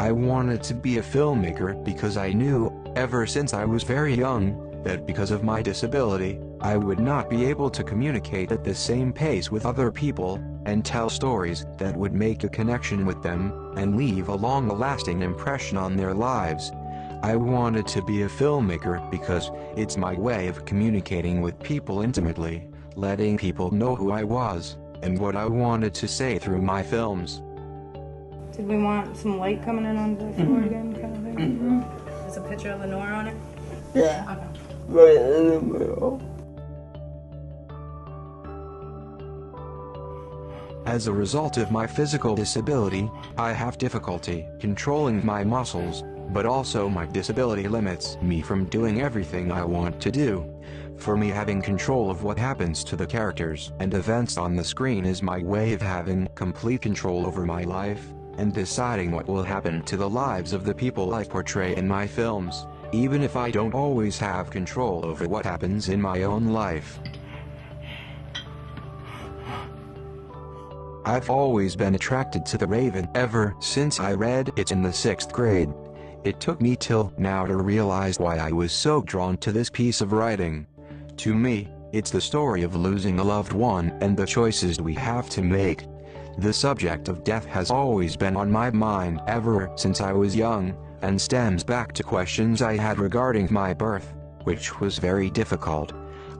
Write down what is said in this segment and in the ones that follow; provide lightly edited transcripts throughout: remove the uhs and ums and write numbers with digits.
I wanted to be a filmmaker because I knew, ever since I was very young, that because of my disability, I would not be able to communicate at the same pace with other people, and tell stories that would make a connection with them, and leave a long-lasting impression on their lives. I wanted to be a filmmaker because it's my way of communicating with people intimately, letting people know who I was, and what I wanted to say through my films. Did we want some light coming in on the floor again, kind of thing? There's a picture of Lenore on it? Yeah. Okay. Right in the middle. As a result of my physical disability, I have difficulty controlling my muscles, but also my disability limits me from doing everything I want to do. For me, having control of what happens to the characters and events on the screen is my way of having complete control over my life, and deciding what will happen to the lives of the people I portray in my films, even if I don't always have control over what happens in my own life. I've always been attracted to The Raven ever since I read it in the 6th grade. It took me till now to realize why I was so drawn to this piece of writing. To me, it's the story of losing a loved one and the choices we have to make. The subject of death has always been on my mind ever since I was young, and stems back to questions I had regarding my birth, which was very difficult.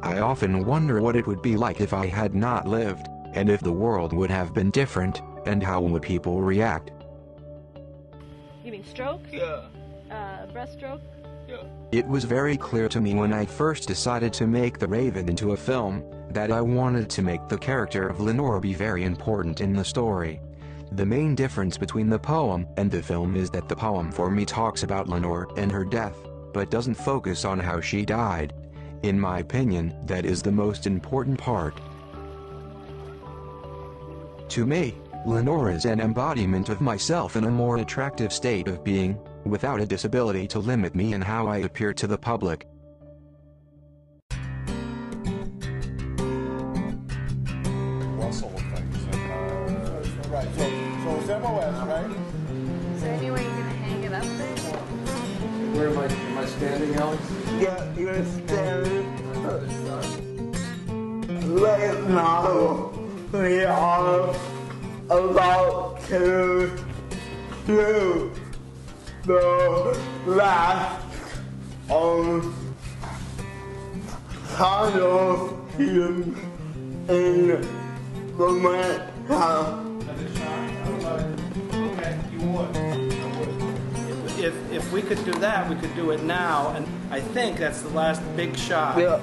I often wonder what it would be like if I had not lived, and if the world would have been different, and how would people react. You mean stroke? Yeah. Breaststroke? Yeah. It was very clear to me when I first decided to make The Raven into a film, that I wanted to make the character of Lenore be very important in the story. The main difference between the poem and the film is that the poem for me talks about Lenore and her death, but doesn't focus on how she died. In my opinion, that is the most important part. To me, Lenore is an embodiment of myself in a more attractive state of being, without a disability to limit me in how I appear to the public. Russell things. Right, so it's MOS, right? Is there any way you're gonna hang it up there? Where am I standing, Alex? Yeah, you're standing right now. We are about to do the last final scene in the Manhattan. Okay, you would. I would. If we could do that, we could do it now, and I think that's the last big shot. Yeah,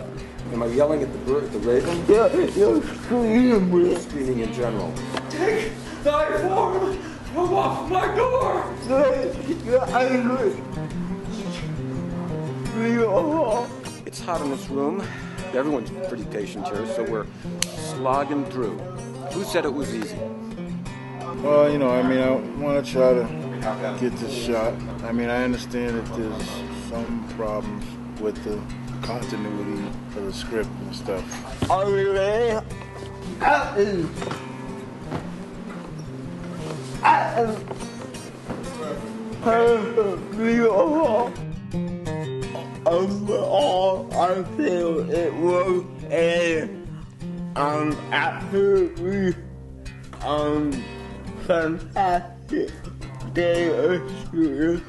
Am I yelling at the Raven? yeah, you're screaming. Screaming in general. Take thy form from off my door! You're angry. We are. It's hot in this room. Everyone's pretty patient here, so we're slogging through. Who said it was easy? Well, you know, I mean, I want to try to get this shot. I mean, I understand that there's some problems with the continuity of the script and stuff. Are we ready? Action. Action. We are. Overall, I feel it was a absolutely fantastic day of shooting.